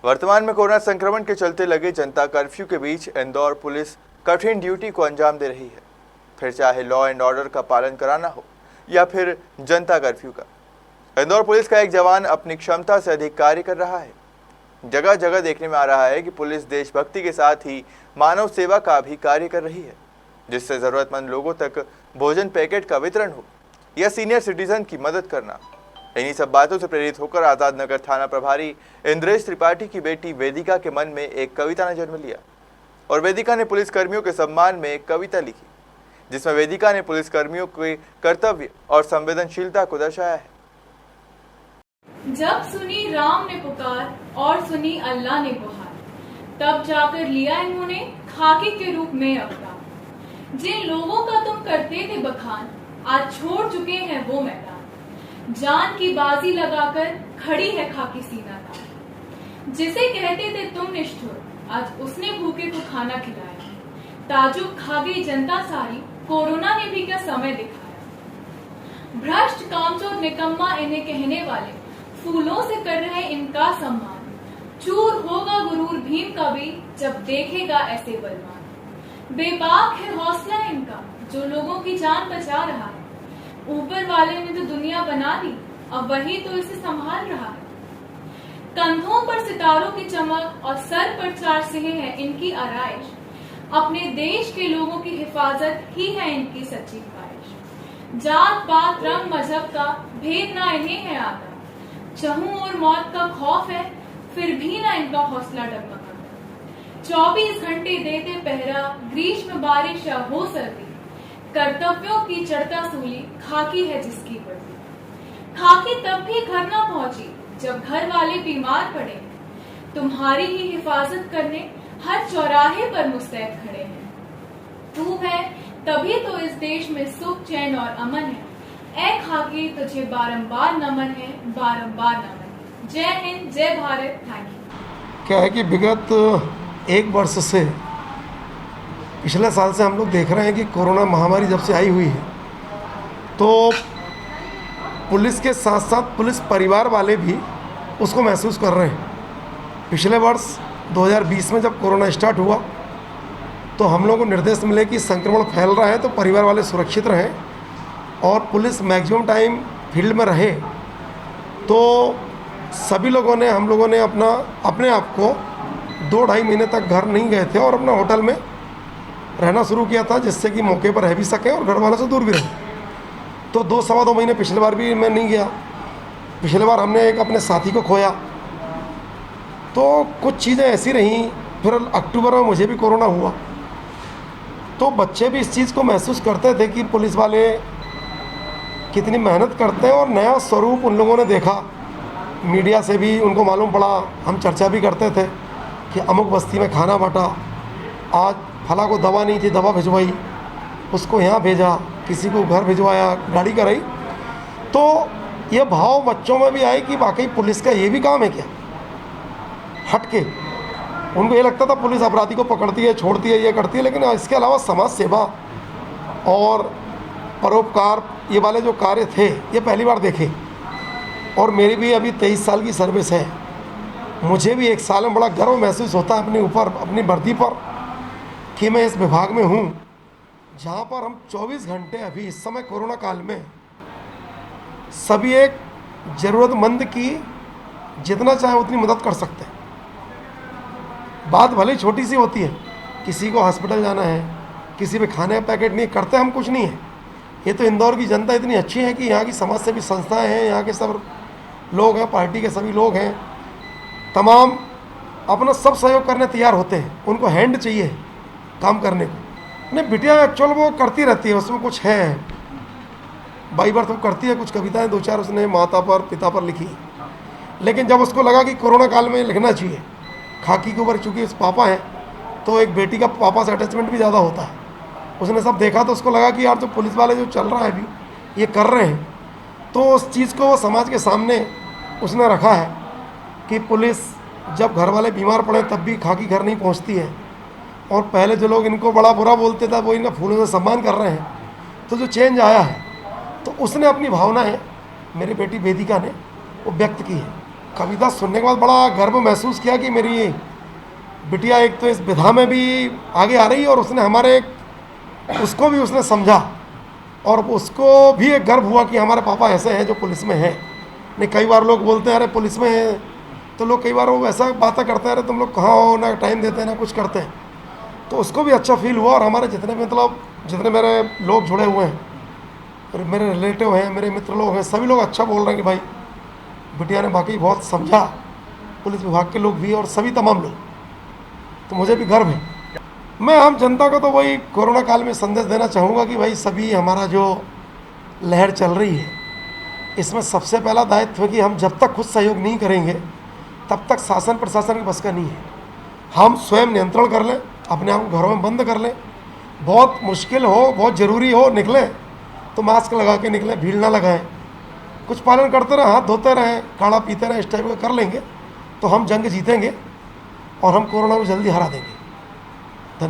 वर्तमान में कोरोना संक्रमण के चलते लगे जनता कर्फ्यू के बीच इंदौर पुलिस कठिन ड्यूटी को अंजाम दे रही है, फिर चाहे लॉ एंड ऑर्डर का पालन कराना हो या फिर जनता कर्फ्यू का। इंदौर पुलिस का एक जवान अपनी क्षमता से अधिक कार्य कर रहा है। जगह जगह देखने में आ रहा है कि पुलिस देशभक्ति के साथ ही मानव सेवा का भी कार्य कर रही है, जिससे जरूरतमंद लोगों तक भोजन पैकेट का वितरण हो या सीनियर सिटीजन की मदद करना। इन्हीं सब बातों से प्रेरित होकर आजाद नगर थाना प्रभारी इंद्रेश त्रिपाठी की बेटी वेदिका के मन में एक कविता ने जन्म लिया और वेदिका ने पुलिस कर्मियों के सम्मान में एक कविता लिखी, जिसमें वेदिका ने पुलिस कर्मियों के कर्तव्य और संवेदनशीलता को दर्शाया है। जब सुनी राम ने पुकार और सुनी अल्लाह ने गुहार, तब जाकर लिया इन्होंने खाकी के रूप में अवतार। जिन लोगों का तुम करते थे बखान, आज छोड़ चुके हैं वो मैदान। जान की बाजी लगाकर खड़ी है खाकी सीना तान। जिसे कहते थे तुम निष्ठुर, आज उसने भूखे को खाना खिलाया। ताजुब खा गई जनता सारी, कोरोना ने भी क्या समय दिखाया। भ्रष्ट कामचोर निकम्मा इन्हें कहने वाले, फूलों से कर रहे इनका सम्मान। चूर होगा गुरूर भीम का भी, जब देखेगा ऐसे बलवान। बेबाक है हौसला इनका, जो लोगों की जान बचा रहा है। ऊपर वाले ने तो दुनिया बना दी, अब वही तो इसे संभाल रहा है। कंधों पर सितारों की चमक और सर पर 4 सिंह है इनकी आराइश। अपने देश के लोगों की हिफाजत ही है इनकी सच्ची ख्वाहिश। जात पात रंग मजहब का भेद ना इन्हें है आता। चहूं और मौत का खौफ है, फिर भी ना इनका हौसला डगमगाता। 24 घंटे देते पहरा, ग्रीष्म बारिश या हो सर्दी। कर्तव्यों की चढ़ता सूली, खाकी है जिसकी वर्दी। खाकी तब भी घर न पहुंची जब घर वाले बीमार पड़े। तुम्हारी ही हिफाजत करने हर चौराहे पर मुस्तैद खड़े हैं। तू है तभी तो इस देश में सुख चैन और अमन है। ऐ खाकी तुझे बारंबार नमन है, बारंबार नमन है। जय हिंद, जय भारत। Thank you. क्या है कि विगत 1 वर्ष से, पिछले साल से हम लोग देख रहे हैं कि कोरोना महामारी जब से आई हुई है, तो पुलिस के साथ साथ पुलिस परिवार वाले भी उसको महसूस कर रहे हैं। पिछले वर्ष 2020 में जब कोरोना स्टार्ट हुआ तो हम लोगों को निर्देश मिले कि संक्रमण फैल रहा है तो परिवार वाले सुरक्षित रहें और पुलिस मैक्सिमम टाइम फील्ड में रहे। तो सभी लोगों ने, हम लोगों ने अपने आप को 2-2.5 महीने तक घर नहीं गए थे और अपना होटल में रहना शुरू किया था, जिससे कि मौके पर रह भी सकें और घर वालों से दूर भी रहें। तो 2-2.25 महीने पिछले बार भी मैं नहीं गया। पिछले बार हमने एक अपने साथी को खोया, तो कुछ चीज़ें ऐसी रहीं। फिर अक्टूबर में मुझे भी कोरोना हुआ, तो बच्चे भी इस चीज़ को महसूस करते थे कि पुलिस वाले कितनी मेहनत करते हैं और नया स्वरूप उन लोगों ने देखा। मीडिया से भी उनको मालूम पड़ा, हम चर्चा भी करते थे कि अमुक बस्ती में खाना बांटा, आज फला को दवा नहीं थी, दवा भिजवाई, उसको यहाँ भेजा, किसी को घर भिजवाया, गाड़ी कराई। तो ये भाव बच्चों में भी आए कि वाकई पुलिस का ये भी काम है क्या, हट के। उनको ये लगता था पुलिस अपराधी को पकड़ती है, छोड़ती है, ये करती है, लेकिन इसके अलावा समाज सेवा और परोपकार ये वाले जो कार्य थे ये पहली बार देखे। और मेरी भी अभी 23 साल की सर्विस है, मुझे भी 1 साल में बड़ा गर्व महसूस होता है अपने ऊपर, अपनी वर्दी पर, कि मैं इस विभाग में हूँ जहाँ पर हम 24 घंटे अभी इस समय कोरोना काल में सभी एक ज़रूरतमंद की जितना चाहे उतनी मदद कर सकते हैं। बात भले छोटी सी होती है, किसी को हॉस्पिटल जाना है, किसी पे खाने का पैकेट नहीं, करते हम कुछ नहीं है। ये तो इंदौर की जनता इतनी अच्छी है कि यहाँ की समाज सेवी संस्थाएं हैं, यहाँ के सब लोग हैं, पार्टी के सभी लोग हैं, तमाम अपना सब सहयोग करने तैयार होते हैं। उनको हैंड चाहिए काम करने को। नहीं, बिटिया एक्चुअल वो करती रहती है, उसमें कुछ है, बाई बर्थ वो करती है। कुछ कविताएं 2-4 उसने माता पर पिता पर लिखी, लेकिन जब उसको लगा कि कोरोना काल में लिखना चाहिए, खाकी के ऊपर चूँकि उस पापा हैं तो एक बेटी का पापा से अटैचमेंट भी ज़्यादा होता है। उसने सब देखा तो उसको लगा कि यार जो पुलिस वाले जो चल रहा है अभी ये कर रहे हैं, तो उस चीज़ को वो समाज के सामने उसने रखा है कि पुलिस जब घर वाले बीमार पड़े तब भी खाकी घर नहीं पहुंचती है। और पहले जो लोग इनको बड़ा बुरा बोलते थे वो इनका फूलों से सम्मान कर रहे हैं। तो जो चेंज आया है तो उसने अपनी भावनाएं मेरी बेटी वेदिका ने वो व्यक्त की है। कविता सुनने के बाद बड़ा गर्व महसूस किया कि मेरी बिटिया एक तो इस विधा में भी आगे आ रही है और उसने हमारे उसको भी उसने समझा और उसको भी एक गर्व हुआ कि हमारे पापा ऐसे हैं जो पुलिस में हैं। नहीं, कई बार लोग बोलते हैं अरे पुलिस में हैं, तो लोग कई बार वो ऐसा बातें करते हैं, अरे तुम लोग कहाँ हो, ना टाइम देते हैं ना कुछ करते हैं। तो उसको भी अच्छा फील हुआ और हमारे जितने भी मतलब जितने मेरे लोग जुड़े हुए हैं, मेरे रिलेटिव हैं, मेरे मित्र लोग हैं, सभी लोग अच्छा बोल रहे हैं कि भाई बिटिया ने बाकी बहुत समझा, पुलिस विभाग के लोग भी और सभी तमाम लोग। तो मुझे भी गर्व है। मैं आम जनता को तो वही कोरोना काल में संदेश देना चाहूँगा कि भाई सभी हमारा जो लहर चल रही है इसमें सबसे पहला दायित्व है कि हम जब तक खुद सहयोग नहीं करेंगे तब तक शासन प्रशासन की बस का नहीं है। हम स्वयं नियंत्रण कर लें, अपने आप को घरों में बंद कर लें, बहुत मुश्किल हो, बहुत ज़रूरी हो निकलें तो मास्क लगा के निकलें, भीड़ ना लगाएं, कुछ पालन करते रहें, हाथ धोते रहें, काढ़ा पीते रहें, इस टाइप का कर लेंगे तो हम जंग जीतेंगे और हम कोरोना को जल्दी हरा देंगे।